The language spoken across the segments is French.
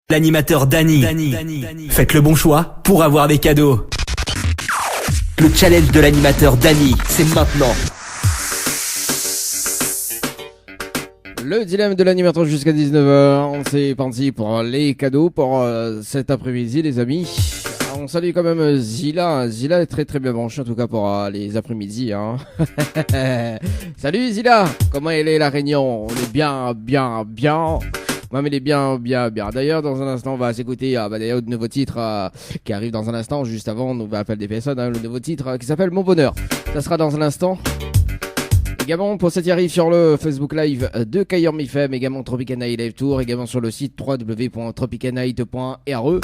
L'animateur Dany. Faites le bon choix pour avoir des cadeaux. Le challenge de l'animateur Dany, c'est maintenant. Le dilemme de l'animateur jusqu'à 19h, c'est parti pour les cadeaux pour cet après-midi les amis. On salue quand même Zila. Zila est très très bien branchée en tout cas pour les après-midi. Hein. Salut Zila, comment elle est la réunion? On est bien. Ouais, mais il est bien. D'ailleurs, dans un instant, on va s'écouter d'ailleurs de nouveaux titres qui arrivent dans un instant. Juste avant, on va appeler des personnes. Le nouveau titre qui s'appelle Mon Bonheur. Ça sera dans un instant. Également, pour ça qui arrive sur le Facebook Live de Kayorm FM, également Tropicana Live Tour, également sur le site www.tropicanight.re.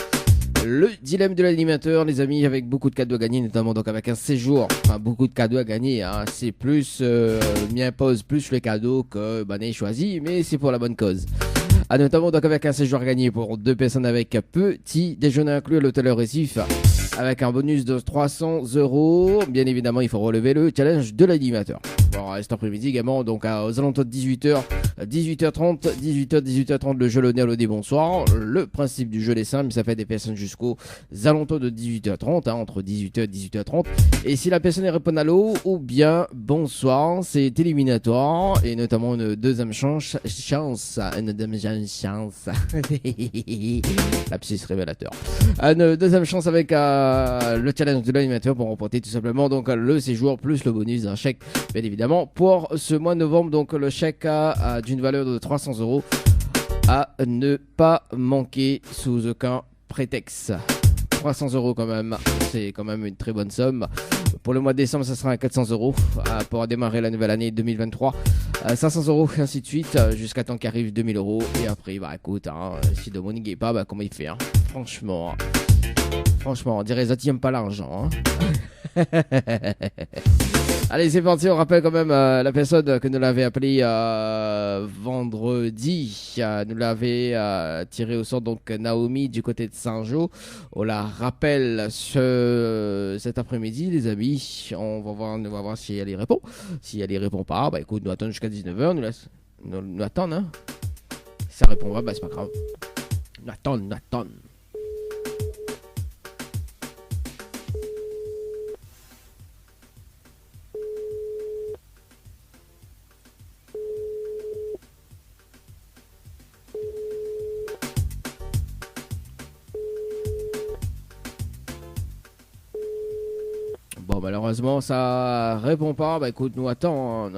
Le dilemme de l'animateur, les amis, avec beaucoup de cadeaux à gagner, notamment donc avec un séjour. Enfin, beaucoup de cadeaux à gagner. Hein. C'est plus, m'y impose plus le cadeau que Bané choisi, mais c'est pour la bonne cause. Notamment donc avec un séjour à gagner pour 2 personnes avec petit déjeuner inclus à l'hôtel Récif, avec un bonus de 300 €. Bien évidemment, il faut relever le challenge de l'animateur. Bon, cet après-midi également, donc aux alentours de 18h, 18h30, le jeu Le Néo, le dit bonsoir. Le principe du jeu est simple, ça fait des personnes jusqu'aux alentours de 18h30, entre 18h et 18h30. Et si la personne répond à l'eau ou bien bonsoir, c'est éliminatoire, et notamment une deuxième chance. Lapsus révélateur. Une deuxième chance avec le challenge de l'animateur pour remporter tout simplement donc le séjour plus le bonus d'un chèque, bien évidemment, pour ce mois de novembre. Donc le chèque d'une valeur de 300 € à ne pas manquer sous aucun prétexte. 300 € quand même, c'est quand même une très bonne somme. Pour le mois de décembre, ça sera à 400 € pour démarrer la nouvelle année 2023. 500 € ainsi de suite, jusqu'à temps qu'arrive 2000 €. Et après, écoute, si Dominique n'est pas, comment il fait Franchement, on dirait que n'aime pas l'argent. Allez, c'est parti. On rappelle quand même la personne que nous l'avait appelé vendredi. Nous l'avait tiré au sort, donc Naomi du côté de Saint-Jean. On la rappelle cet après-midi, les amis. On va voir si elle y répond. Si elle y répond pas, écoute, nous attendons jusqu'à 19h. Nous attendons. Si ça répond pas, c'est pas grave. Nous attendons. Bon, malheureusement, ça répond pas. Écoute, nous attendons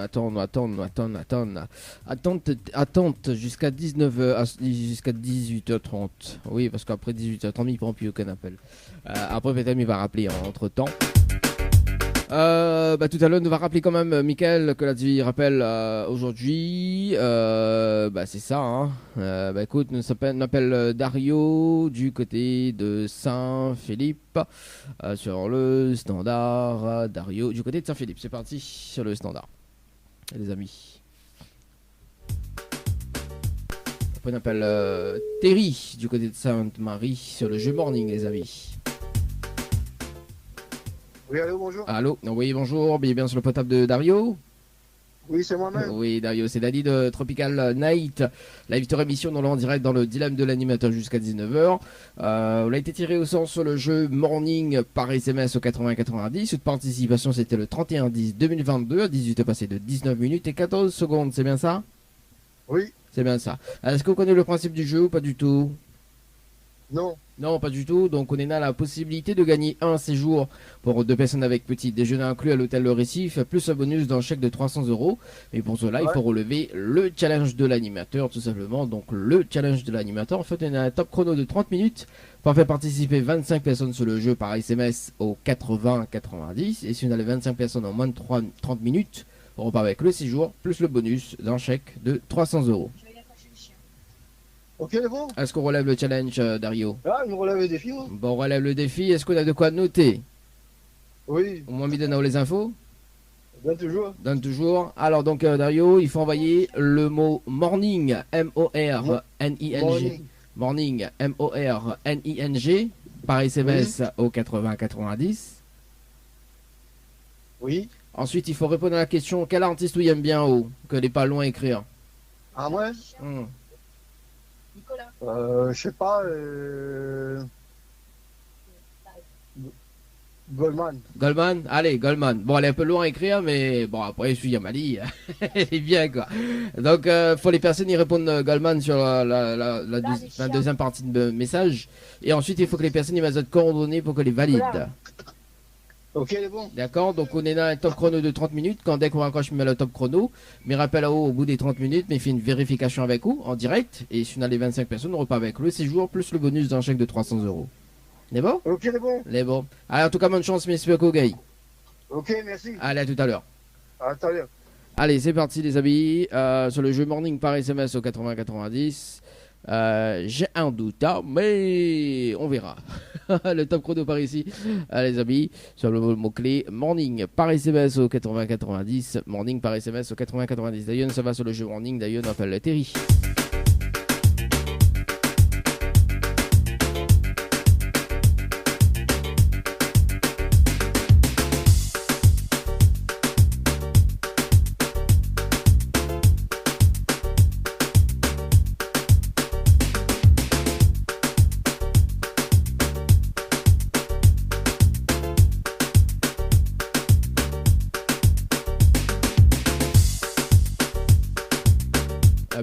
jusqu'à 19h, jusqu'à 18h30. Oui, parce qu'après 18h30, il prend plus aucun appel. Après, peut-être il va rappeler entre temps. Tout à l'heure, on va rappeler quand même Mickaël que la vie rappelle aujourd'hui. C'est ça. Écoute, nous appelle Dario du côté de Saint-Philippe sur le standard. Dario du côté de Saint-Philippe. C'est parti sur le standard, les amis. On appelle Terry du côté de Sainte-Marie sur le jeu Morning, les amis. Oui, allô, bonjour. Allô, oui, bonjour, bien sur le potable de Dario. Oui, c'est moi-même. Oui, Dario, c'est Dany de Tropical Night, la victoire émission dans en direct dans le dilemme de l'animateur jusqu'à 19h. On a été tiré au sort sur le jeu Morning par SMS au 80-90. Cette participation, c'était le 31-10-2022, à 18h passé de 19 minutes et 14 secondes, c'est bien ça? Oui. C'est bien ça. Est-ce que vous connaissez le principe du jeu ou pas du tout? Non. Non, pas du tout. Donc, on est là la possibilité de gagner un séjour pour 2 personnes avec petit déjeuner inclus à l'hôtel Le Récif, plus un bonus d'un chèque de 300 €. Mais pour cela, il faut relever le challenge de l'animateur, tout simplement. Donc, le challenge de l'animateur, en fait, on a un top chrono de 30 minutes pour faire participer 25 personnes sur le jeu par SMS au 80-90. Et si on a les 25 personnes en moins de 30 minutes, on repart avec le séjour, plus le bonus d'un chèque de 300 €. Ok, bon. Est-ce qu'on relève le challenge, Dario? Je relève le défi, moi. Bon, on relève le défi. Est-ce qu'on a de quoi noter? Oui. On m'a mis de les infos? Donne toujours. Donne toujours. Alors, donc, Dario, il faut envoyer le mot morning, M-O-R-N-I-N-G. Morning, M-O-R-N-I-N-G, par SMS au 80-90. Oui. Ensuite, il faut répondre à la question quel artiste vous aime bien, que n'est pas loin à écrire. Ah, ouais. Je sais pas, Goldman. Goldman, allez, Goldman. Bon, elle est un peu loin à écrire, mais bon, après, je suis Yamali, elle est bien, quoi. Donc, faut les personnes y répondent Goldman sur la deuxième partie de message. Et ensuite, il faut que les personnes y mettent d'autres coordonnées pour que les valident. Ok, elle est bon. D'accord, donc on est dans un top chrono de 30 minutes. Quand dès qu'on raccroche, je mets le top chrono. Mais rappel à haut, au bout des 30 minutes, mais fait une vérification avec vous en direct. Et si on a les 25 personnes, on repart avec le séjour plus le bonus d'un chèque de 300 euros. C'est bon? Ok, elle est bon. C'est bon. Allez, en tout cas, bonne chance, messieurs Kogay. Ok, merci. Allez, à tout à l'heure. À tout à l'heure. Allez, c'est parti, les amis. Sur le jeu Morning par SMS au 80-90. J'ai un doute, hein, mais on verra. Le top chrono par ici, les amis, sur le mot-clé Morning par SMS au 80-90. Morning par SMS au 80-90. D'ailleurs, ça va sur le jeu Morning. D'ailleurs, on appelle Terry.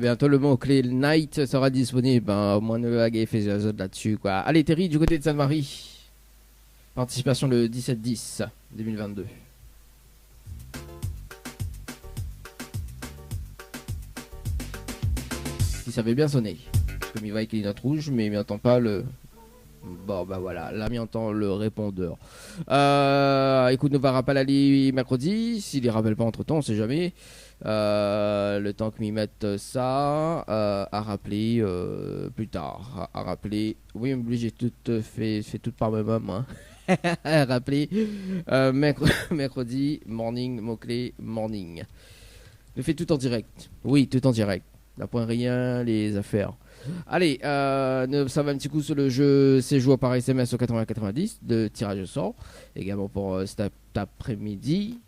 Bientôt le mot-clé Night sera disponible. Au moins le Hag fait des autres là-dessus, quoi. Allez, Terry, du côté de Sainte-Marie. Participation le 17-10 2022. Il savait bien sonner. Comme il voit qu'il est note rouge, mais il n'entend pas le. Bon, bah voilà, là, il entend le répondeur. Écoute, nous va rappeler Ali mercredi. S'il les rappelle pas entre temps, on sait jamais. Le temps que m'y mette ça à rappeler plus tard. À rappeler. Oui, j'ai tout fait tout par moi-même. Hein. À rappeler mercredi, morning, mot-clé, morning. Je fais tout en direct. Oui, tout en direct. La point rien, les affaires. Allez, ça va un petit coup sur le jeu séjour par SMS au 80-90 de tirage au sort. Également pour cet après-midi.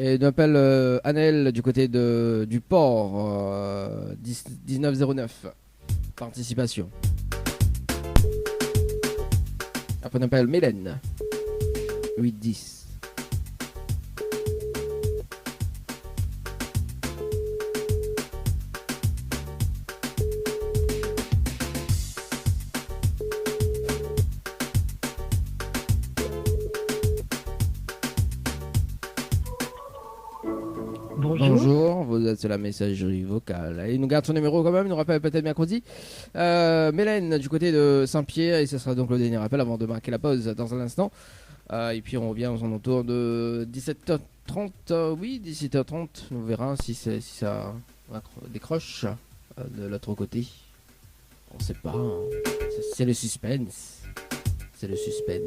Et on appelle Annel du côté du port 1909. Participation. Après on appelle Mélène 810. Bonjour, vous êtes sur la messagerie vocale. Et il nous garde son numéro quand même, il nous rappelle peut-être mercredi. Mélène du côté de Saint-Pierre, et ce sera donc le dernier appel avant de marquer la pause dans un instant. Et puis on revient aux alentours de 17h30. Oui, 17h30, on verra si ça décroche de l'autre côté. On sait pas. Hein. C'est le suspense. C'est le suspense.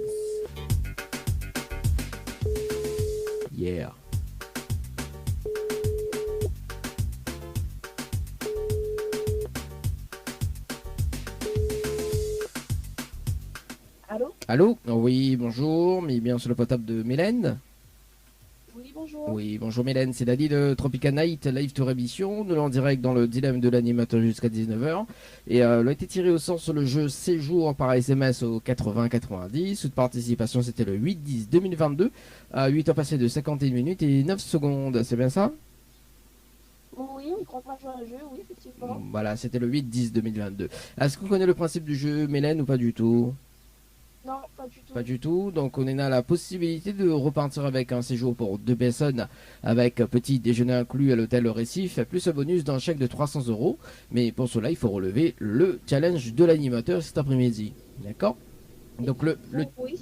Yeah. Allô? Allô? Oui, bonjour, mais bien sur le portable de Mélène. Oui, bonjour. Oui, bonjour Mélène, c'est Dali de Tropica Night, live tour émission. Nous l'en direct dans le dilemme de l'animateur jusqu'à 19h. Et elle a été tiré au sort sur le jeu séjour par SMS au 80-90. Toute participation, c'était le 8-10-2022. 8 heures passées de 51 minutes et 9 secondes, c'est bien ça? Oui, on ne croit pas jouer à un jeu, oui, effectivement. Voilà, c'était le 8-10-2022. Est-ce que vous connaissez le principe du jeu, Mélène, ou pas du tout? Non, pas du tout. Pas du tout. Donc on a la possibilité de repartir avec un séjour pour 2 personnes avec petit déjeuner inclus à l'hôtel Récif, plus un bonus d'un chèque de 300 euros. Mais pour cela, il faut relever le challenge de l'animateur cet après-midi. D'accord? Donc Oui,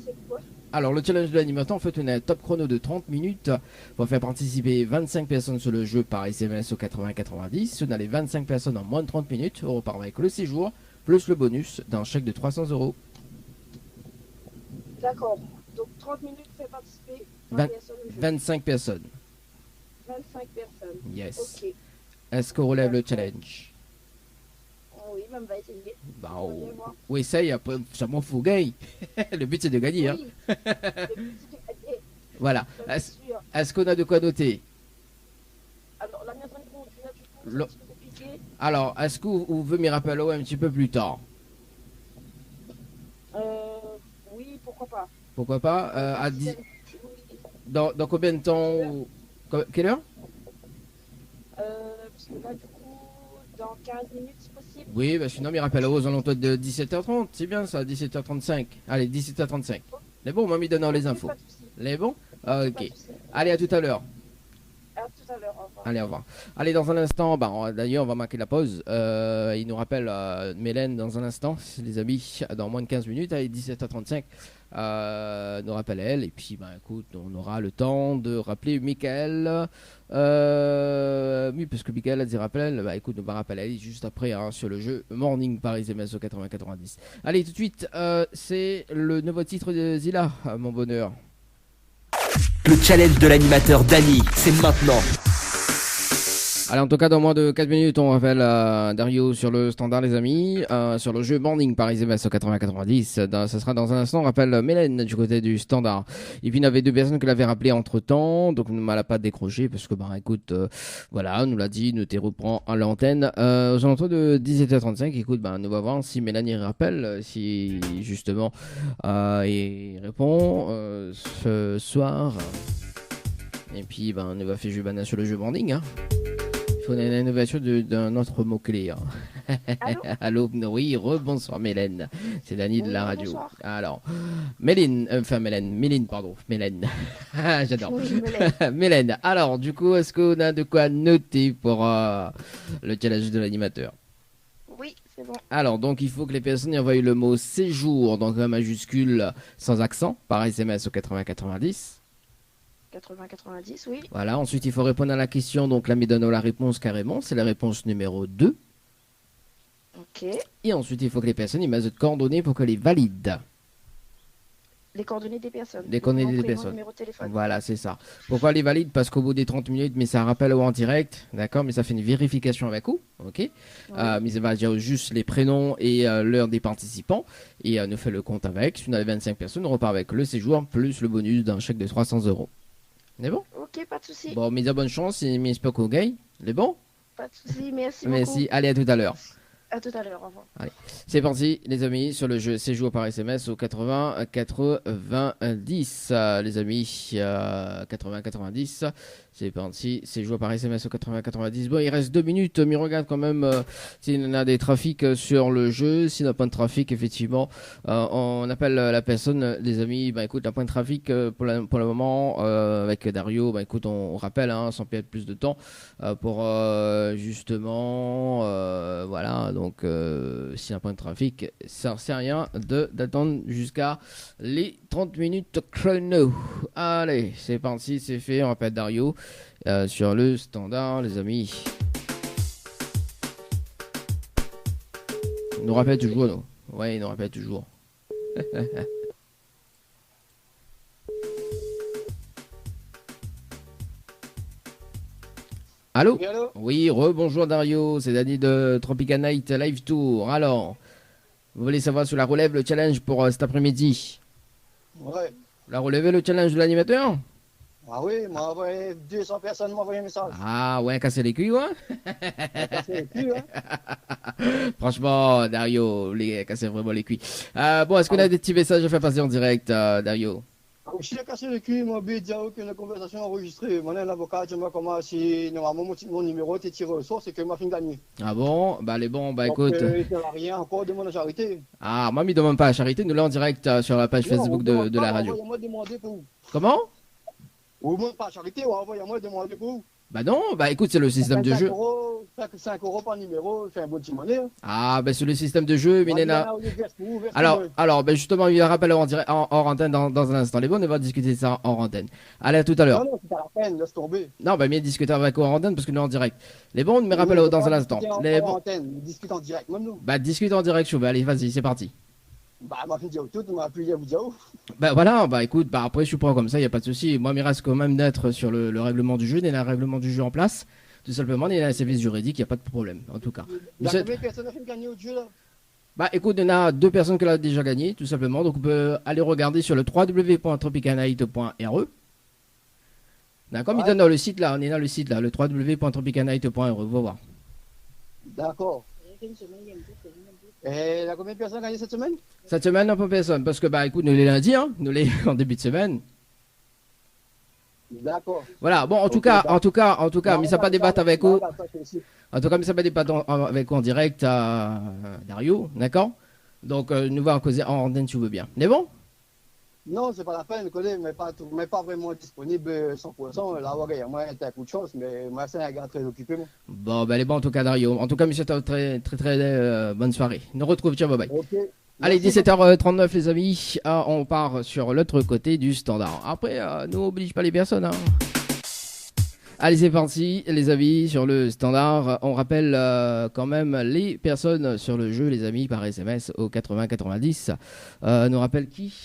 c'est quoi? Alors le challenge de l'animateur, en fait, on a un top chrono de 30 minutes pour faire participer 25 personnes sur le jeu par SMS au 80-90. On a les 25 personnes en moins de 30 minutes. On repart avec le séjour plus le bonus d'un chèque de 300 euros. D'accord. Donc 30 minutes fait participer 20 personnes au jeu. 25 personnes. 25 personnes. Yes. Ok. Est-ce qu'on relève le challenge? Oui, même va essayer. Bah, On va bien voir. on essaye, après, ça m'en fout, gay. Le but c'est de gagner. Hein. Oui. Le but, c'est de gagner, Voilà. ça, c'est sûr. Est-ce qu'on a de quoi noter? Alors, la mienne train de conduire, du coup, c'est Le- un petit peu compliqué. Alors, est-ce qu'on veut m'y rappeler un petit peu plus tard? Oui, pourquoi pas. Pourquoi pas à 10... Oui. dans combien de temps Quelle heure? Parce que là, du coup, dans 15 minutes, c'est possible. Oui, bah sinon, m'y rappelle aux alentours de 17h30. C'est bien ça, 17h35. Allez, 17h35. Les bons, m'y donnant les infos. Pas de souci. Les bons? Pas Ok. de souci. Allez, à tout à l'heure. À tout à l'heure. Au revoir. Allez, au revoir. Allez, dans un instant, d'ailleurs, on va marquer la pause. Il nous rappelle Mélène dans un instant, les amis, dans moins de 15 minutes, allez, 17h35. Nous rappelle elle. Et puis, écoute, on aura le temps de rappeler Michael. Oui, parce que Michael a dit rappel. Écoute, on va rappeler elle juste après sur le jeu Morning Paris MS au 80-90. Allez, tout de suite, c'est le nouveau titre de Zilla, mon bonheur. Le challenge de l'animateur Dany, c'est maintenant. Allez, en tout cas, dans moins de 4 minutes, on rappelle Dario sur le standard, les amis, sur le jeu Morning Paris MS au 80-90. Ça sera dans un instant. On rappelle Mélène du côté du standard. Et puis, il y avait 2 personnes qui l'avaient rappelé entre temps. Donc, ne m'a pas décroché parce que, écoute, voilà, nous l'a dit, nous te reprend à l'antenne. Aux alentours de 17h35, écoute, nous va voir si Mélène y rappelle, si justement, il répond ce soir. Et puis, on va faire jouer sur le jeu Morning, hein. Il faut une innovation d'un autre mot-clé. Hein. Allô? Allô, oui, rebonsoir Mélène. C'est Dany de la Oui, radio. bonsoir. Alors, Méline, pardon, Mélène. J'adore. Oui, je me lève. Mélène, alors, du coup, est-ce qu'on a de quoi noter pour le challenge de l'animateur? Oui, c'est bon. Alors, donc, il faut que les personnes y envoient le mot séjour, donc un majuscule sans accent, par SMS au 80-90. 80-90, oui. Voilà, ensuite il faut répondre à la question, donc là, me donne la réponse carrément, c'est la réponse numéro 2. Ok. Et ensuite il faut que les personnes y mettent de coordonnées pour qu'elles les valident. Les coordonnées des personnes. Les coordonnées Nom, des prénom, personnes. Numéro de téléphone. Voilà, c'est ça. Pourquoi les valide? Parce qu'au bout des 30 minutes, mais ça rappelle en direct, d'accord, mais ça fait une vérification avec vous, ok. Mais ça va dire juste les prénoms et l'heure des participants, et nous fait le compte avec. Si on a les 25 personnes, on repart avec le séjour, plus le bonus d'un chèque de 300 euros. C'est bon? Ok, pas de souci. Bon, mais bonne chance, et mais j'espère qu'au gay, c'est bon? Pas de souci, merci Merci, beaucoup. allez, à tout à l'heure. À tout à l'heure, au revoir. C'est parti, les amis, sur le jeu séjour par SMS au 80-90. Les amis, 80-90. C'est parti, séjour par SMS au 80-90. Bon, il reste 2 minutes, mais regarde quand même s'il y en a des trafics sur le jeu. S'il n'y a pas de trafic, effectivement, on appelle la personne, les amis. Écoute, il n'y a pas de trafic pour le moment. Avec Dario, écoute, on rappelle, sans perdre plus de temps, pour justement, voilà. Donc, s'il n'y a pas de trafic, ça ne sert à rien d'attendre jusqu'à les 30 minutes chrono. Allez, c'est parti, c'est fait. On rappelle Dario sur le standard, les amis. Il nous rappelle toujours, nous. Ouais, il nous rappelle toujours. Allô? Oui, allô? Oui, rebonjour Dario, c'est Dany de Tropica Night Live Tour. Alors, vous voulez savoir sur la relève le challenge pour cet après-midi? Ouais. La relevé le challenge de l'animateur? Ah oui, m'a envoyé 200 personnes m'ont envoyé un message. Ah ouais, casser les culs, ouais. C'est le cul, hein. Franchement, Dario, les casser vraiment les culs. Bon, est-ce qu'on a des petits messages à faire passer en direct, Dario? Je suis cassé le cul, moi, j'ai dit aucune conversation enregistrée. Mon avocat, je m'a commencé, normalement, mon numéro était tiré au sort, c'est que m'a fin gagné. Ah bon? Les bons, Donc, écoute. il n'y a rien encore de mon charité. Ah, moi, ne demande pas à Charité, nous là en direct sur la page Non, Facebook on de demande la pas, radio. Envoyez-moi demander pour vous. Comment? Ou moi, pas charité, ou envoyez-moi demander pour vous. Bah non, bah écoute, c'est le système de 5 jeu. euros, 5 euros par numéro, c'est un beau petit monnaie. Hein. Ah, bah c'est le système de jeu, Minena. Alors, ben justement, il y a un rappel hors antenne dans un instant. Les bons, on va discuter de ça hors antenne. Allez, à tout à l'heure. Non, c'est pas la peine, laisse tomber. Non, bah, mieux discuter avec hors antenne parce que nous en direct. Les bons, on me rappelle dans un instant. Les bons. On discute en direct, même nous. Bah, discute en direct, Chauve. Allez, vas-y, c'est parti. Bah, m'a fait dire tout, m'a appuyé à vous dire. Bah, voilà, bah, écoute, bah, après, je suis pas comme ça, il n'y a pas de souci. Moi, il reste quand même d'être sur le règlement du jeu, il y a un règlement du jeu en place. Tout simplement, il y a un service juridique, il n'y a pas de problème, en tout cas. Il y a combien de personnes qui ont gagné au jeu là? Bah écoute, il y en a 2 personnes qui l'ont déjà gagné, tout simplement. Donc on peut aller regarder sur le www.tropicanight.re. D'accord, mais dans le site là, on est dans le site là, le www.tropicanight.re, on va voir. D'accord. Et il y a combien de personnes qui ont gagné cette semaine? Cette semaine, non, pas personne, parce que bah écoute, nous les lundis, hein, nous les en début de semaine. D'accord. Voilà, bon, en tout cas, mais ça pas débattre avec vous. En tout cas, mais ça pas débattre avec vous en direct à Dario, d'accord? Donc, nous va causer en antenne si tu veux bien. Mais bon? Non, c'est pas la peine, je connais, mais pas vraiment disponible 100%. Là, ouais, moi, t'as un coup de chance, mais moi, c'est un gars très occupé, moi. Bon, ben, les bons, en tout cas, Dario. En tout cas, monsieur, très bonne soirée. Nous retrouve, ciao, bye bye. Okay. Allez, 17h39 les amis, on part sur l'autre côté du standard. Après, nous oblige pas les personnes. Hein. Allez, c'est parti les amis sur le standard. On rappelle quand même les personnes sur le jeu les amis par SMS au 80 90. Nous rappelle qui ?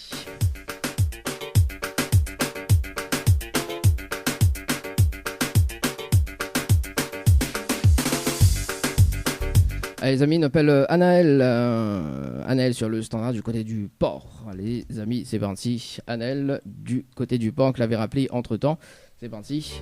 Allez, les amis, on appelle Anaël. Anaël sur le standard du côté du port. Allez, les amis, c'est parti. Anaël du côté du port, que l'avait rappelé entre temps. C'est parti.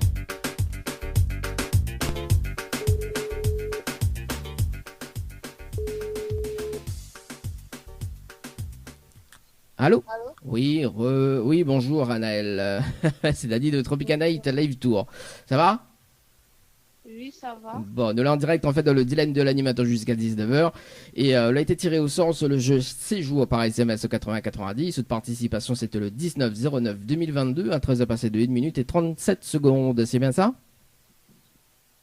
Allô ? Allô ? Oui, oui, bonjour Anaël. C'est Dani de Tropicanight Live Tour. Ça va ? Oui, ça va. Bon, nous là en direct en fait dans le dilemme de l'animateur jusqu'à 19h. Et il a été tiré au sort sur le jeu séjour par SMS 80-90. Toute participation c'était le 19-09-2022 à 13h passé de 1 minute et 37 secondes. C'est bien ça ?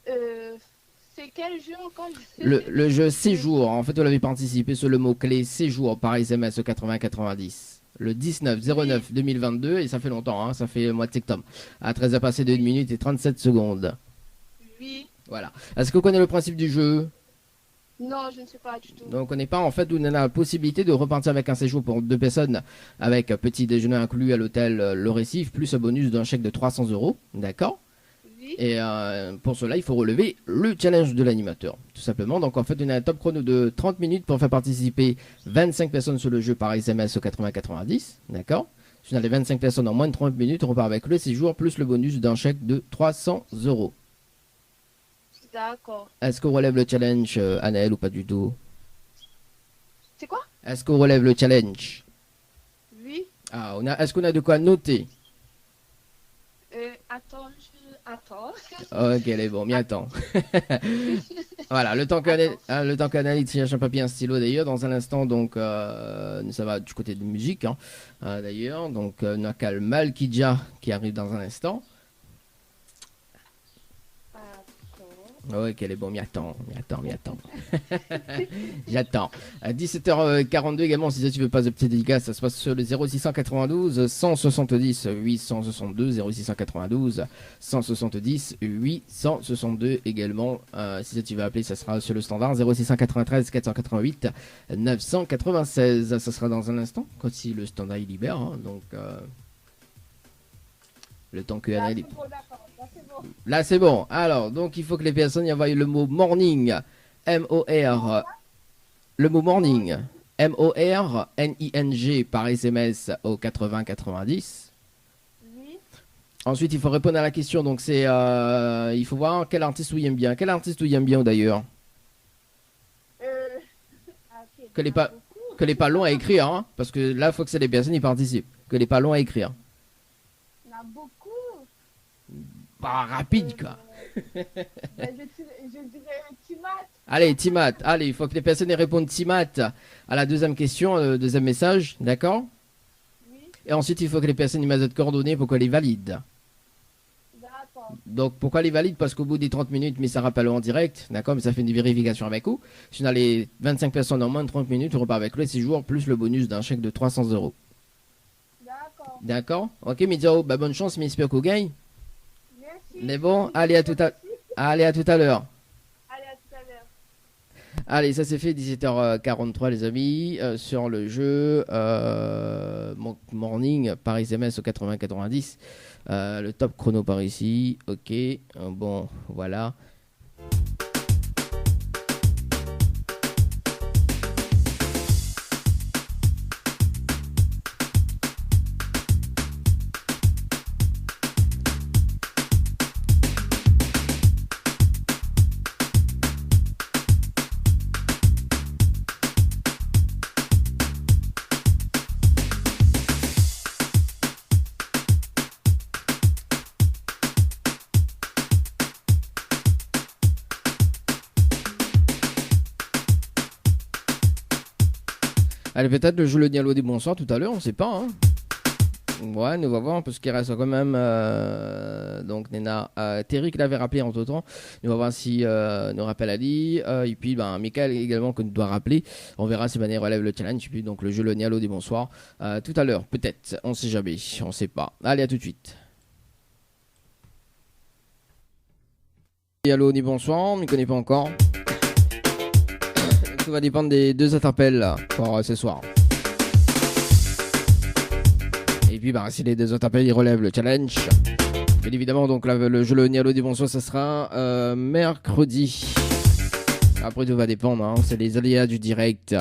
C'est quel jeu encore ? Le jeu séjour. En fait, vous l'avez participé sur le mot-clé séjour par SMS 80-90. Le 19-09-2022 et ça fait longtemps, hein, ça fait le mois de septembre. À 13h passé de 1 minute et 37 secondes. Oui. Voilà. Est-ce que vous connaissez le principe du jeu ? Non, je ne sais pas du tout. Donc on connaît pas. En fait, on a la possibilité de repartir avec un séjour pour 2 personnes avec petit déjeuner inclus à l'hôtel Le Récif, plus un bonus d'un chèque de 300 €. D'accord ? Oui. Et pour cela, il faut relever le challenge de l'animateur, tout simplement. Donc en fait, on a un top chrono de 30 minutes pour faire participer 25 personnes sur le jeu par SMS au 80-90. D'accord ? Si on a les 25 personnes en moins de 30 minutes, on repart avec le séjour plus le bonus d'un chèque de 300 €. D'accord. Est-ce qu'on relève le challenge, Anaël, ou pas du tout ? C'est quoi ? Est-ce qu'on relève le challenge ? Oui. Ah, est-ce qu'on a de quoi noter ? Attends. Ok, elle est bon, mais attends. Voilà, le temps qu'Anaël cherche un papier, un stylo d'ailleurs, dans un instant, donc ça va du côté de musique, hein, d'ailleurs. Donc, Nakal Malkidja qui arrive dans un instant. Ok, elle est bon, mais attends. J'attends. À 17h42 également, si tu veux pas de petit dégâts, ça se passe sur le 0692 170 862, 0692 170 862 également. Si tu veux appeler, ça sera sur le standard 0693 488 996. Ça sera dans un instant, quand si le standard il libère. Hein, donc, le temps que Anna Là, c'est bon. Alors, donc, il faut que les personnes y envoient le mot morning. M-O-R. Le mot morning. M-O-R-N-I-N-G par SMS au 80-90. Oui. Ensuite, il faut répondre à la question. Donc, c'est. Il faut voir quel artiste vous aime bien. Quel artiste vous aime bien d'ailleurs Que les pas longs à écrire. Hein, parce que là, il faut que c'est les personnes qui participent. Que les pas longs à écrire. Il y en a beaucoup. Pas rapide, quoi. Je dirais Timat. Allez, Timat. Allez, il faut que les personnes répondent Timat à la deuxième question, deuxième message, d'accord ? Oui. Et ensuite, il faut que les personnes y mettent de coordonnées pour qu'elles les valident. D'accord. Donc pourquoi elle est valide? Parce qu'au bout des 30 minutes, mais ça rappelle en direct, d'accord, mais ça fait une vérification avec vous. Si on a les 25 personnes en moins de 30 minutes, on repart avec le séjour plus le bonus d'un chèque de 300 euros. D'accord. D'accord? Ok, Midiao, bah bonne chance, mais j'espère qu'on gagne. Merci. Mais bon, allez à tout à l'heure. Allez, à tout à l'heure. Allez, ça c'est fait, 17h43 les amis, sur le jeu Morning par SMS au 80-90, le top chrono par ici, ok, bon, voilà. Allez, peut-être le jeu le dialogue des bonsoirs tout à l'heure, on sait pas. Hein. Ouais, nous va voir, parce qu'il reste quand même. Donc, Nena, Terry qui l'avait rappelé en tout temps. Nous va voir si nous rappelle Ali. Et puis, Michael également que nous doit rappeler. On verra si Mané relève le challenge. Puis, donc, le jeu le dialogue des bonsoirs. Tout à l'heure, peut-être. On sait jamais. On sait pas. Allez, à tout de suite. Allô, ni bonsoir, on ne connaît pas encore. Tout va dépendre des deux appels pour ce soir. Et puis si les deux autres appels ils relèvent le challenge, bien évidemment donc là, le jeu le Nialo des bonsoirs ça sera mercredi. Après tout va dépendre, hein, c'est les aléas du direct.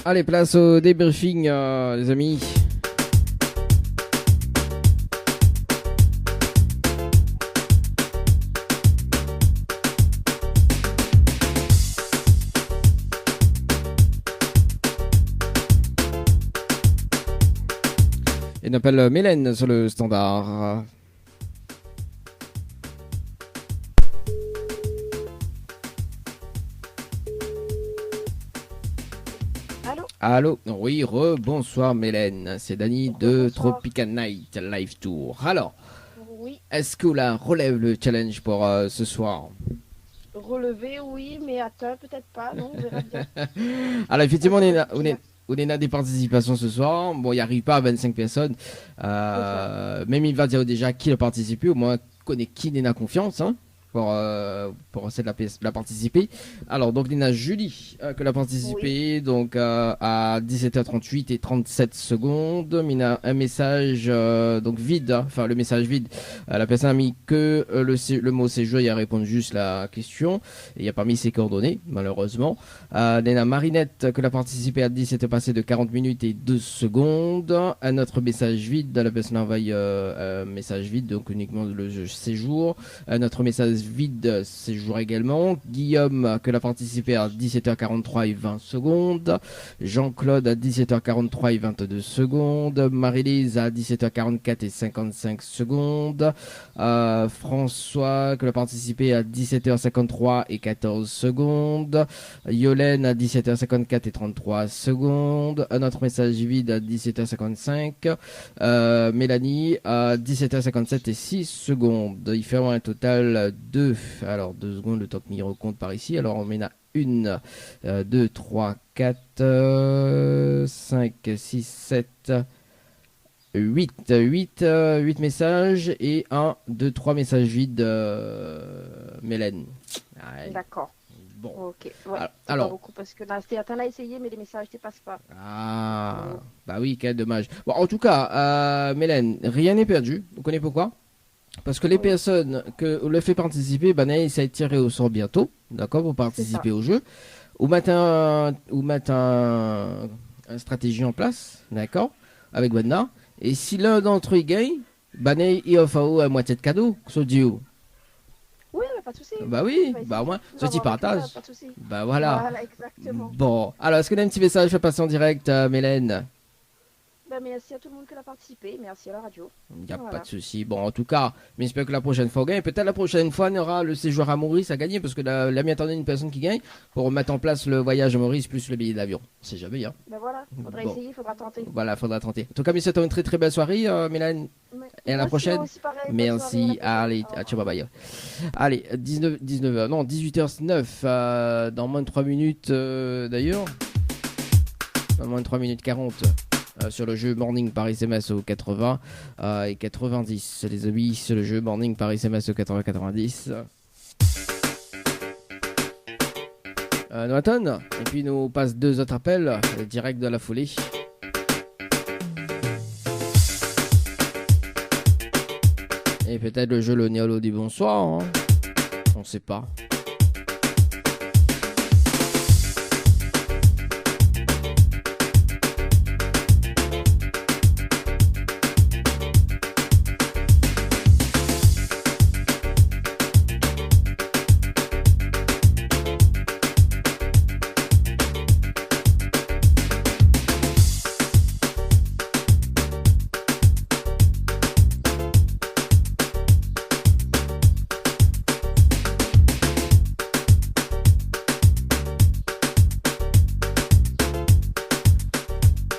Allez, place au débriefing, les amis. Et on appelle Mélène sur le standard. Allô, oui, bonsoir Mélène, c'est Dany de Tropical Night Live Tour. Alors, oui. Est-ce que la relève le challenge pour ce soir? Relever, oui, mais atteint, peut-être pas, non, on verra bien. Alors, effectivement, on a des participations ce soir. Bon, il n'y arrive pas à 25 personnes. Même il va dire déjà qui a participé, au moins connaît qui n'a confiance, hein. Pour essayer de la participer. Alors donc Nina Julie que l'a participé, oui. Donc à 17h38 et 37 secondes. Mina un message donc vide, hein, enfin le message vide. La personne a mis que le mot séjour, il a répondu juste la question et il n'y a pas mis ses coordonnées malheureusement. Nina Marinette que l'a participé à 17h passé de 40 minutes et 2 secondes. Un autre message vide, la personne envoie un message vide, donc uniquement le séjour. Un autre message vide séjour également. Guillaume que l'a participé à 17h43 et 20 secondes. Jean-Claude à 17h43 et 22 secondes. Marie-Lise à 17h44 et 55 secondes. François que l'a participé à 17h53 et 14 secondes. Yolène à 17h54 et 33 secondes. Un autre message vide à 17h55. Mélanie à 17h57 et 6 secondes. Il fait un total de 2 secondes, le temps que m'y recompte par ici. Alors on met à 1, 2, 3, 4, 5, 6, 7, 8 messages et 1, 2, 3 messages vides, Mélène. D'accord. Bon. Ok, ouais. Alors. Pas beaucoup parce que là, on a essayé, mais les messages ne passent pas. Ah, bah oui, quel dommage. Bon, en tout cas, Mélène, rien n'est perdu. Vous connaissez pourquoi? Parce que les personnes que vous le fait participer, ça est tiré au sort bientôt, d'accord, pour participer au jeu. Ou mettre une stratégie en place, d'accord, avec Wanda. Et si l'un d'entre eux gagne, il offre à moitié de cadeau, sur duo. Oui, mais pas de souci. Bah oui, bah au moins, ce petit partage. Pas de souci. Bah voilà. Voilà, exactement. Bon, alors est-ce que tu as un petit message à passer en direct, Mélène? Bah, merci à tout le monde qui a participé, merci à la radio. Il n'y a pas de souci. Bon, en tout cas, j'espère que la prochaine fois on gagne. Peut-être la prochaine fois, on aura le séjour à Maurice à gagner parce que la mienne attendait une personne qui gagne pour mettre en place le voyage à Maurice plus le billet d'avion. C'est jamais, hein. Ben voilà, faudra essayer, faudra tenter. Voilà, faudra tenter. En tout cas, mais c'était une très très belle soirée, Mélène. Et à la prochaine. Merci. Allez, ciao, bye bye. Allez, 19h, non, 18h09, dans moins de 3 minutes d'ailleurs. Dans moins de 3 minutes 40. Sur le jeu Morning par SMS au 80 et 90. Les amis, sur le jeu Morning par SMS au 80-90. Nous attendons. Et puis nous passe 2 autres appels direct de la foulée. Et peut-être le jeu le Néolo dit bonsoir. Hein. On sait pas.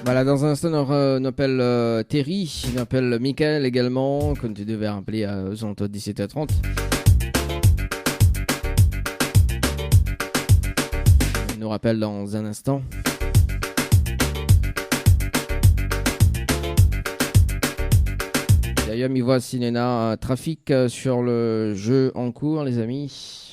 Voilà, dans un instant, on appelle Terry, on appelle Michael également, comme tu devais rappeler aux alentours de 17h30. Il nous rappelle dans un instant. D'ailleurs, il voit s'il y a un trafic sur le jeu en cours, les amis.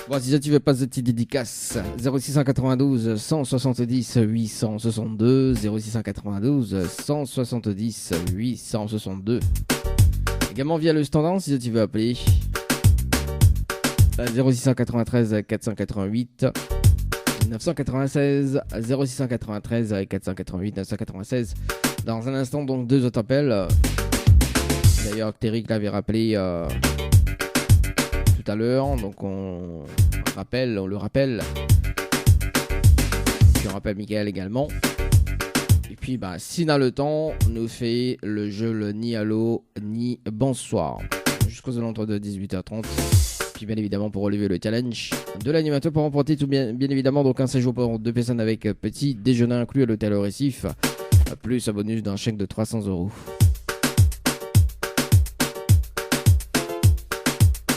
Bon, si tu veux pas de petite dédicace, 0692 170 862, 0692 170 862. Également via le standard si tu veux appeler. 0693 488 996 0693 488 996. Dans un instant, donc 2 autres appels. D'ailleurs, Terry l'avait rappelé tout à l'heure, donc on le rappelle. Puis on rappelle Mickaël également. Et puis si on a le temps, on nous fait le jeu le ni allô ni bonsoir jusqu'aux alentours de 18h30. Puis bien évidemment pour relever le challenge de l'animateur pour remporter tout bien évidemment donc un séjour pour 2 personnes avec petit déjeuner inclus à l'hôtel au Récif, plus un bonus d'un chèque de 300€.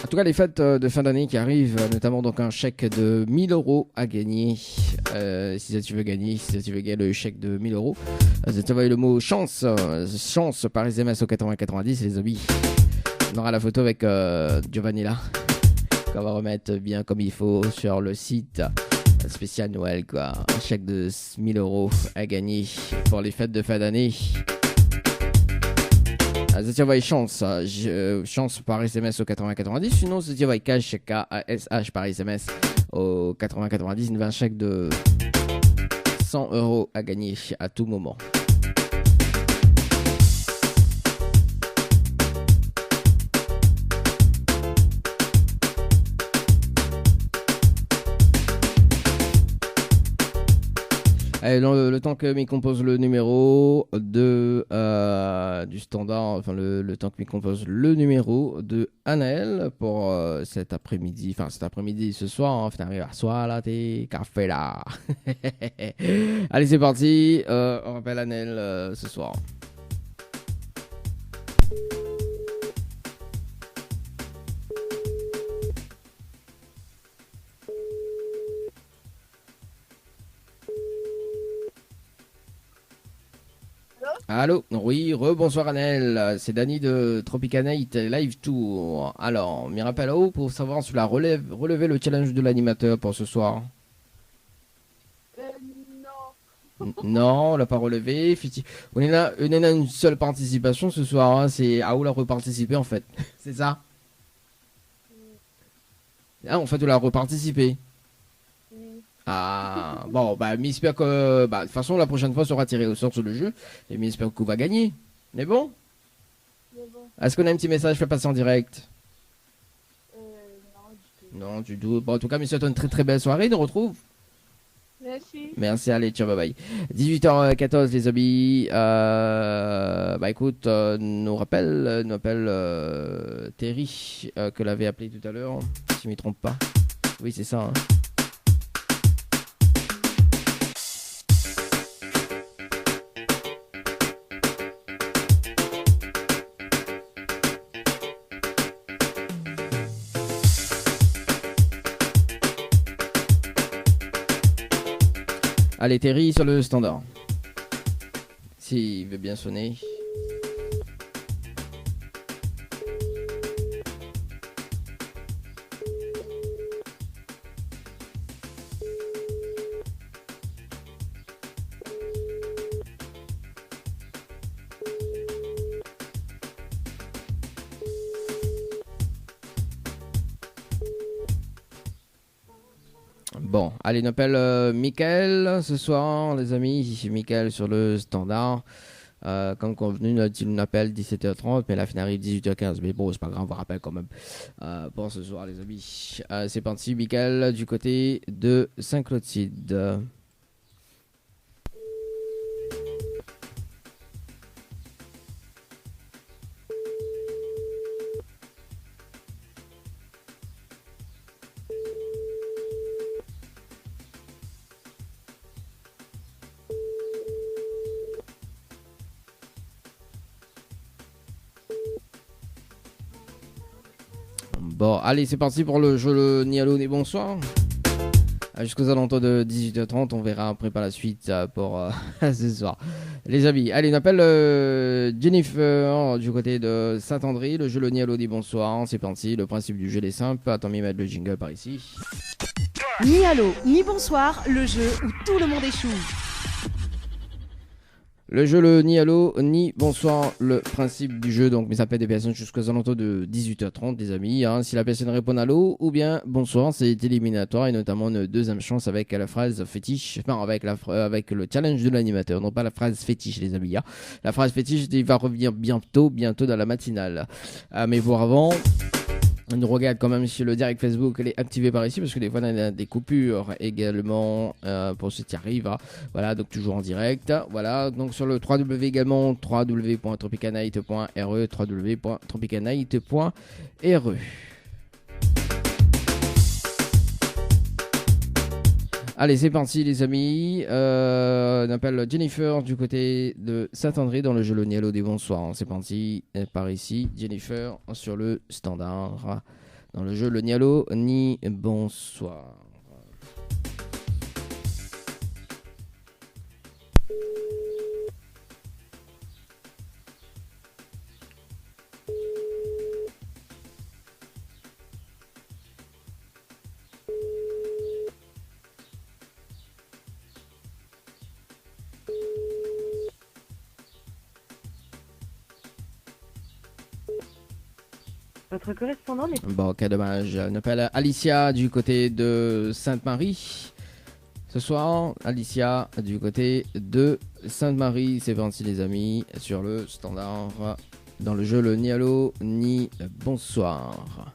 En tout cas, les fêtes de fin d'année qui arrivent, notamment donc un chèque de 1000€ à gagner. Si tu veux gagner, le chèque de 1000€, tu envoies le mot chance, chance par SMS au 80-90, les amis. On aura la photo avec Giovanni là, qu'on va remettre bien comme il faut sur le site spécial Noël, quoi. Un chèque de 1000€ à gagner pour les fêtes de fin d'année. Si tu envoies chance par SMS au 80-90, sinon si tu envoies cash KASH par SMS au 80-90, il y a un chèque de 100€ à gagner à tout moment. Allez, le temps que m'y compose le numéro de du standard, enfin le temps que m'y compose le numéro de Anaël pour cet après-midi, ce soir, hein, fin d'arriver à soir là, t'es café là. Allez, c'est parti, on rappelle Anaël ce soir. Allô? Oui, rebonsoir Anel, c'est Dany de Tropicanaït Live Tour. Alors, m'y rappelle haut pour savoir si tu as relevé le challenge de l'animateur pour ce soir. Non. Non, on l'a pas relevé. On a une seule participation ce soir, hein, c'est Aoul a reparticipé en fait. C'est ça? Ah, en fait, on l'a reparticipé. Oui. Ah, bon, bah, mais j'espère que, bah, de toute façon, la prochaine fois sera tiré au sort sur le jeu. Et mais j'espère qu'on va gagner. Mais bon? Mais bon. Est-ce qu'on a un petit message fait passer en direct? Non, du tout. Non, du tout. Bon, en tout cas, monsieur, une très très belle soirée. On retrouve. Merci. Merci, allez, ciao, bye bye. 18h14, les amis. Bah écoute, nous rappelle Terry, que l'avait appelé tout à l'heure, si je ne me trompe pas. Oui, c'est ça. Hein. Allez, Terry sur le standard. S'il veut bien sonner. Bon, allez, on appelle Mickaël ce soir, les amis. Ici Mickaël sur le standard. Comme convenu, il nous appelle 17h30, mais la finale arrive 18h15. Mais bon, c'est pas grave, on vous rappelle quand même. Pour ce soir, les amis. C'est parti, Mickaël, du côté de Saint-Clotilde. Bon, allez, c'est parti pour le jeu le Nialo des bonsoirs. Jusqu'aux alentours de 18h30, on verra après par la suite pour ce soir. Les amis, allez, on appelle Jennifer du côté de Saint-André. Le jeu le Nialo des bonsoirs, c'est parti. Le principe du jeu est simple. Attends, mais mettre le jingle par ici. Ni allô, ni bonsoir, le jeu où tout le monde échoue. Le jeu, le ni allô, ni bonsoir, le principe du jeu, donc, mais ça peut être des personnes jusqu'aux alentours de 18h30, des amis. Hein. Si la personne répond allô ou bien bonsoir, c'est éliminatoire et notamment une deuxième chance avec la phrase fétiche, enfin, avec le challenge de l'animateur, non pas la phrase fétiche, les amis. Hein. La phrase fétiche, il va revenir bientôt dans la matinale. Mais pour avant. On nous regarde quand même sur le direct Facebook, elle est activée par ici parce que des fois on a des coupures également pour ceux qui arrivent. Hein. Voilà, donc toujours en direct. Voilà, donc sur le www également, www.tropicanight.re, www.tropicanight.re. Allez, c'est parti les amis. On appelle Jennifer du côté de Saint-André dans le jeu le Nialo des bonsoirs. C'est parti par ici. Jennifer sur le standard. Dans le jeu le Nialo ni bonsoir. Votre correspondant n'est Bon, quel dommage. On appelle Alicia du côté de Sainte-Marie. Ce soir, Alicia du côté de Sainte-Marie. C'est parti les amis sur le standard. Dans le jeu le ni allô ni bonsoir.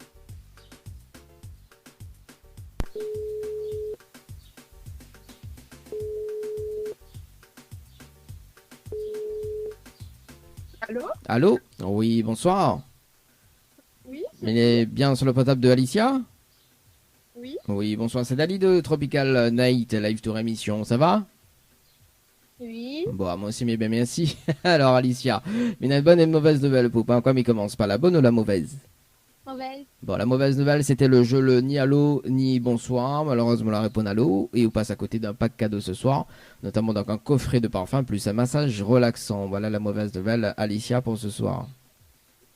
Allô? Allô? Oui, bonsoir. Oui? Il est bien sur le portable de Alicia? Oui? Oui, bonsoir, c'est Dali de Tropical Night Live Tour émission, ça va? Oui? Bon, moi aussi, mais bien merci. Alors, Alicia, une bonne et une mauvaise nouvelle, Poupin. Quoi, mais commence par la bonne ou la mauvaise? Mauvaise. Bon, la mauvaise nouvelle, c'était le jeu le ni allô ni bonsoir. Malheureusement, la réponse allô. Et on passe à côté d'un pack cadeau ce soir, notamment donc un coffret de parfum plus un massage relaxant. Voilà la mauvaise nouvelle, Alicia, pour ce soir.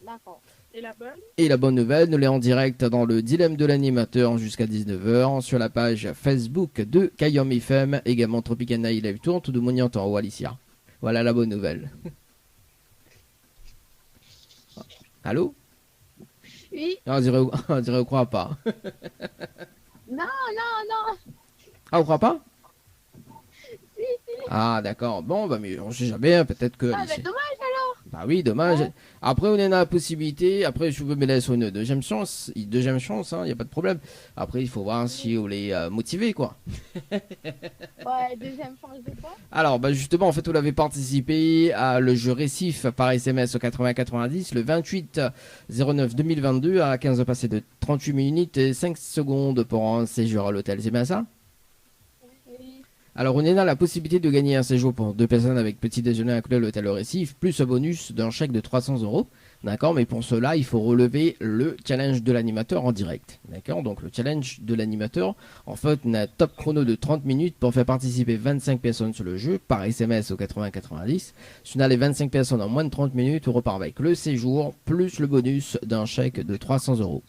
D'accord. Et la bonne? Et la bonne nouvelle, nous l'est en direct dans le dilemme de l'animateur jusqu'à 19h sur la page Facebook de Kayom FM, également Tropicana Live Tour, tout de mon en haut, Alicia. Voilà la bonne nouvelle. Allô? Oui. Ah, on dirait on croit pas. Non, non. Ah, on croit pas? Si. Ah, d'accord. Bon, bah, mais on sait jamais, hein, peut-être que. Ah, mais dommage alors. Bah oui, dommage. Ouais. Après, on en a la possibilité. Après, je veux me laisser une deuxième chance. Deuxième chance, il n'y a pas de problème. Après, il faut voir si on les motiver, quoi. Ouais, deuxième chance de quoi? Alors, bah justement, en fait, vous l'avez participé à le jeu Récif par SMS au 80-90 le 28-09-2022 à 15 passé de 38 minutes et 5 secondes pour un séjour à l'hôtel. C'est bien ça? Oui. Alors, on a la possibilité de gagner un séjour pour 2 personnes avec petit déjeuner inclus à l'hôtel Récif, plus un bonus d'un chèque de 300 €. D'accord, mais pour cela, il faut relever le challenge de l'animateur en direct. D'accord, donc le challenge de l'animateur, en fait, on a un top chrono de 30 minutes pour faire participer 25 personnes sur le jeu par SMS au 80-90. Si on a les 25 personnes en moins de 30 minutes, on repart avec le séjour plus le bonus d'un chèque de 300 €.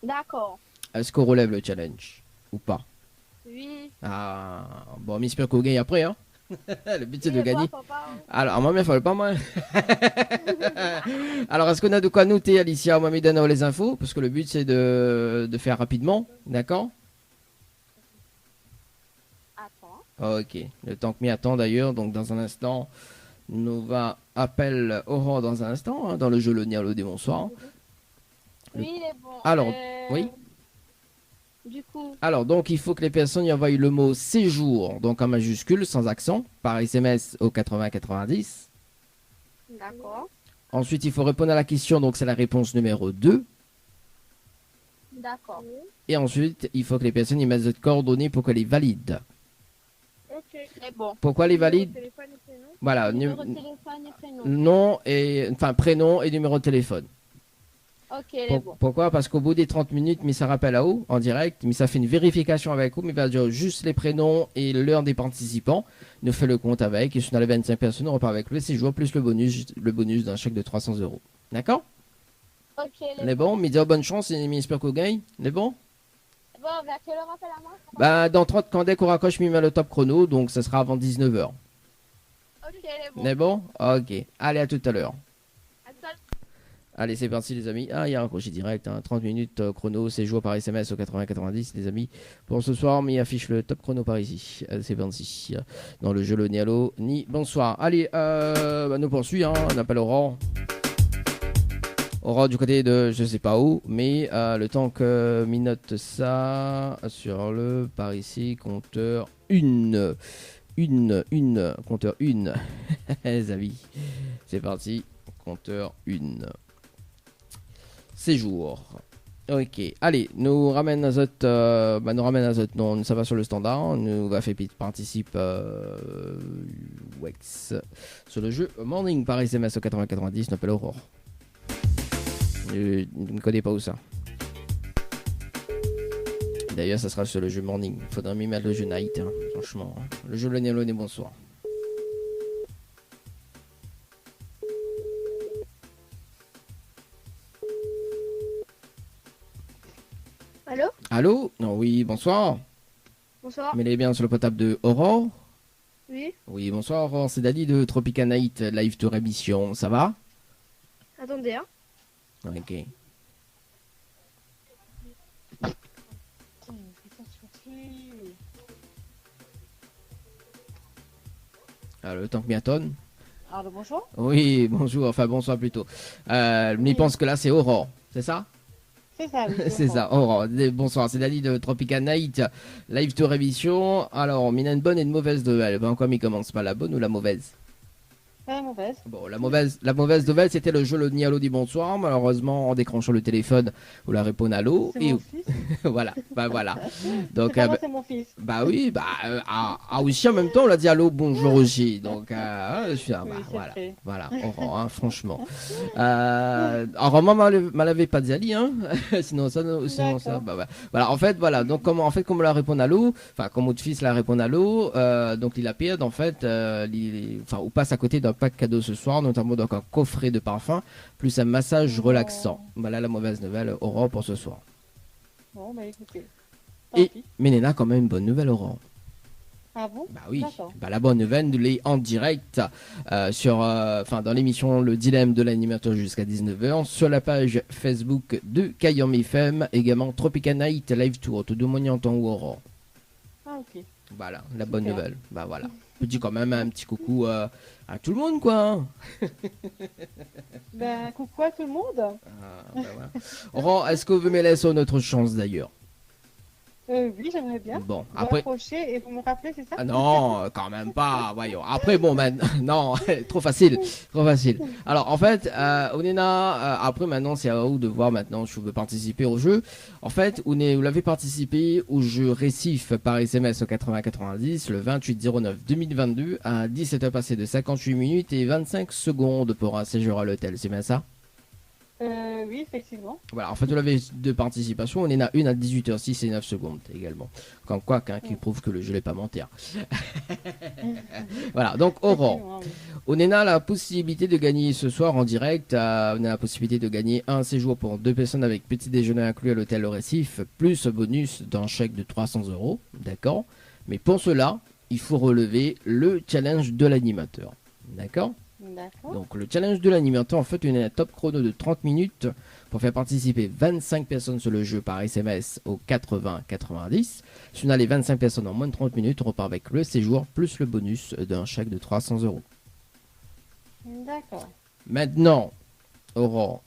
D'accord. Est-ce qu'on relève le challenge ou pas? Oui. Ah, bon, on espère qu'on gagne après, hein. Le but c'est de Oui, gagner. papa. Alors, moi, il fallait pas mal. Alors, est-ce qu'on a de quoi noter, Alicia, Mohamed Dana, les infos? Parce que le but, c'est de faire rapidement. D'accord? Attends. Ok. Le temps que m'y attend, d'ailleurs. Donc, dans un instant, nous va appel Aurore dans un instant, hein, dans le jeu Le Nialo des Bonsoirs. Oui, il est bon. Alors, oui. Du coup, Alors, donc, il faut que les personnes y envoient le mot séjour, donc en majuscule, sans accent, par SMS au 80-90. d'accord. Ensuite, il faut répondre à la question, donc c'est la réponse numéro 2. D'accord. Et ensuite, il faut que les personnes y mettent des coordonnées pour qu'elles les valident. Ok. C'est bon. Pourquoi les valident? Téléphone et prénom. Voilà, Numéro de téléphone et prénom. nom et enfin prénom et numéro de téléphone. Ok, il est bon. Pourquoi? Parce qu'au bout des 30 minutes, mais ça rappelle à vous en direct, mais ça fait une vérification avec vous, mais il va dire juste les prénoms et l'heure des participants. Nous fait le compte avec et si on a les 25 personnes, on repart avec le séjour plus le bonus d'un chèque de 300 €. D'accord? Ok, il On est est bon? Mais dire bonne chance et j'espère qu'on gagne. On est bon? bon. Vers quelle heure appelle à moi? Bah dans 30 quand dès qu'on raccroche, mis le top chrono, donc ça sera avant 19h. Ok, il est bon. On est bon? Ok. Allez, à tout à l'heure. À tout à l'heure. Allez, c'est parti les amis. Ah, il y a un raccroché direct, hein. 30 minutes chrono, c'est joué par SMS au 80-90 les amis. Pour ce soir, mais il affiche le top chrono par ici. C'est parti. Dans le jeu le ni allô, ni bonsoir. Allez, nous poursuit, hein. On appelle Aurore. Aurore du côté de je sais pas où, mais le temps que m'y note ça sur le par ici, compteur 1. Compteur 1. Les amis. C'est parti. Compteur 1. Séjour. Ok. Allez, nous ramène à Zot. Non, ça va sur le standard. Nous va faire participe Wex sur le jeu Morning par SMS au 80-90. Nous appelle Aurore. Je ne connais pas où ça. D'ailleurs, ça sera sur le jeu Morning. Faudra m'y mettre le jeu Night, hein, franchement. Hein. Le jeu Le Nialo, bonsoir. Allô? Allô? Non, oui, bonsoir. Bonsoir. Mais elle est bien sur le potable de Aurore. Oui. Oui, bonsoir Aurore. C'est Dali de Tropica Night Live Tour Émission. Ça va? Attendez, hein. Ok. Alors, le temps que m'y attende. Alors, bonjour. Oui, bonjour. Enfin, bonsoir plutôt. Mais il pense que là, c'est Aurore. C'est ça? C'est ça, oui. C'est ça, Aurore. Bonsoir, c'est Dali de Tropica Night Live Tour Émission. Alors, on a une bonne et une mauvaise nouvelle. Ben, comme il commence pas la bonne ou la mauvaise? Pas la mauvaise. Bon, la mauvaise nouvelle, c'était le jeu le Nialo dit bonsoir. Malheureusement, en décrochant le téléphone, vous la répondez allô. C'est Et mon fils. voilà, bah voilà. Donc, C'est pas moi, c'est mon fils. bah oui, aussi en même temps, on l'a dit allô, bonjour aussi. Donc, je suis Oui, c'est voilà. vrai. Voilà, franchement. Alors, moi, m'avait pas dit Ali, hein. sinon ça, D'accord. bah ouais. Voilà, en fait, voilà. Donc, comme on la répond à l'eau, enfin, comme votre fils la répond à l'eau, donc il a payé, en fait, ou passe à côté d'un pack cadeau ce soir, notamment donc un coffret de parfum, plus un massage relaxant. Voilà la mauvaise nouvelle, Aurore, pour ce soir. Bon, bah écoutez. Tant Et, pis. mais Néna, quand même une bonne nouvelle, Aurore. Ah bon? Bah oui, D'accord. bah la bonne nouvelle, elle est en direct dans l'émission Le Dilemme de l'animateur jusqu'à 19h, sur la page Facebook de Kayom FM, également Tropical Night Live Tour, tout de Moignan-Temps ou Aurore. Ah ok. Voilà, la bonne Super. nouvelle. Bah voilà. Je dis quand même un petit coucou à tout le monde, quoi. Ben coucou à tout le monde. Bah voilà. Aurore, est-ce que vous me laissez notre chance d'ailleurs? Oui, j'aimerais bien. Bon, Vous après. rapprochez et vous me rappelez, c'est ça? Ah non, quand même pas, voyons. Après, bon, non, trop facile, trop facile. Alors, en fait, Onena, après, maintenant, c'est à vous de voir maintenant si vous voulez participer au jeu. En fait, vous l'avez participé au jeu Récif par SMS au 8090 le 28/09/2022 à 17h passées de 58 minutes et 25 secondes pour un séjour à l'hôtel, c'est bien ça? Oui, effectivement. Voilà, en fait, vous avez deux participations. On en a une à 18h06 et 9 secondes également. Comme quoi, qui prouve que le jeu n'est pas mentir. Voilà, donc Aurore, Effectivement, oui. on a la possibilité de gagner ce soir en direct. On a la possibilité de gagner un séjour pour 2 personnes avec petit déjeuner inclus à l'hôtel Le Récif, plus bonus d'un chèque de 300 €. D'accord? Mais pour cela, il faut relever le challenge de l'animateur. D'accord? D'accord. Donc le challenge de l'animateur, en fait, on a un top chrono de 30 minutes pour faire participer 25 personnes sur le jeu par SMS au 80-90. Si on a les 25 personnes en moins de 30 minutes, on repart avec le séjour plus le bonus d'un chèque de 300 €. D'accord. Maintenant, Aurore,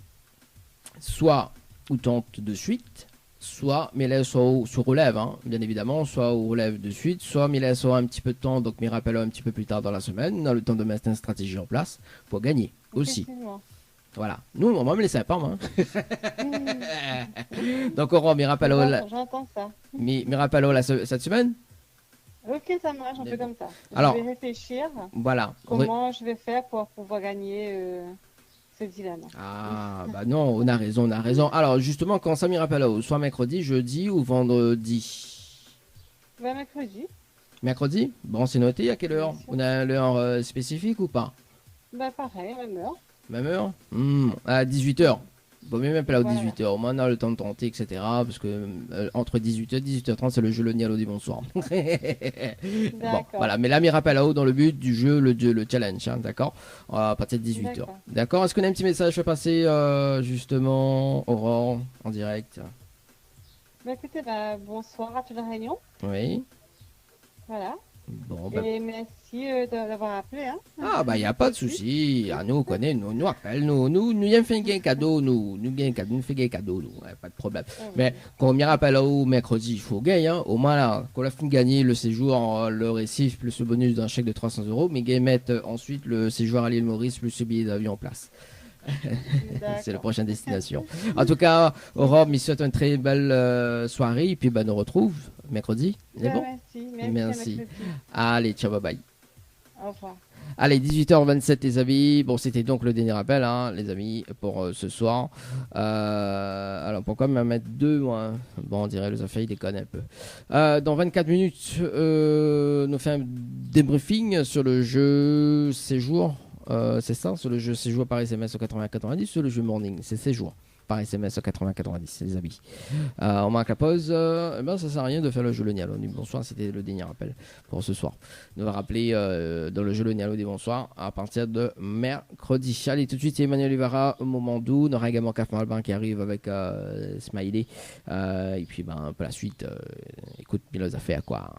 soit ou tente de suite, soit mais là soit sur relève, hein, bien évidemment, soit au relève de suite, soit mais là soit un petit peu de temps, donc mais rappelle un petit peu plus tard dans la semaine, dans le temps de mettre une stratégie en place pour gagner aussi. Effectivement. Voilà. Nous, on va me laisser pas, moi. Donc, Aurore, mais rappelle J'entends ça. cette semaine. Ok, ça marche, on fait comme ça. Alors, je vais réfléchir voilà. comment je vais faire pour pouvoir gagner ce dilemme. Ah, bah non, on a raison, on a raison. Alors, justement, quand ça m'y rappelle, soit mercredi, jeudi ou vendredi? Ben, mercredi. Mercredi? Bon, c'est noté. À quelle heure? On a l'heure spécifique ou pas? Ben, pareil, même heure. Même heure? À 18h. Bon, même pas là au Voilà. 18h. Au moins, on a le temps de tenter, etc. Parce que entre 18h et 18h30, c'est le jeu le Nialo dit bonsoir. Bon, voilà. Mais là, m'y rappelle là-haut dans le but du jeu, le challenge, hein, d'accord? À partir de 18h. D'accord. D'accord? Est-ce qu'on a un petit message à passer, justement, Aurore, en direct? Ben, écoutez, ben, bonsoir à toute la réunion. Oui. Voilà. Bon, bah. Et merci d'avoir appelé. Hein. Ah, bah, il n'y a pas de souci. Ah, nous, on connaît, nous appelle, nous, y fait un cadeau, nous fait un cadeau, nous, ouais, pas de problème. Ah oui. Mais quand on m'y rappelle au mercredi, il faut gagner, hein. Au moins, là, qu'on a fini de gagner le séjour, le Récif, plus le bonus d'un chèque de 300 €, mais gagner mettre ensuite le séjour à l'île Maurice, plus le billet d'avion en place. C'est la prochaine destination. En tout cas, Aurore, me souhaite une très belle soirée, et puis, bah, nous retrouve mercredi. C'est Ben, bon? merci. Merci. À mercredi. Allez, ciao, bye bye. Au revoir. Allez, 18h27 les amis. Bon, c'était donc le dernier appel, hein, les amis, pour ce soir. Alors, pourquoi me mettre 2, moi? Bon, on dirait les affaires, ils déconnent un peu. Dans 24 minutes, nous fait un débriefing sur le jeu Séjour. C'est ça, sur le jeu Séjour par SMS au 80-90, sur le jeu Morning. C'est Séjour par SMS au 80-90, les amis. On marque la pause. Ça sert à rien de faire le jeu Le Nialo. Bonsoir, c'était le dernier appel pour ce soir. On va rappeler dans le jeu Le Nialo des bonsoirs à partir de mercredi. Allez, tout de suite, Emmanuel Ivara, Momandou. On aura également Kafma Albin qui arrive avec Smiley. Et puis, pour la suite, écoute, bien les affaires, quoi.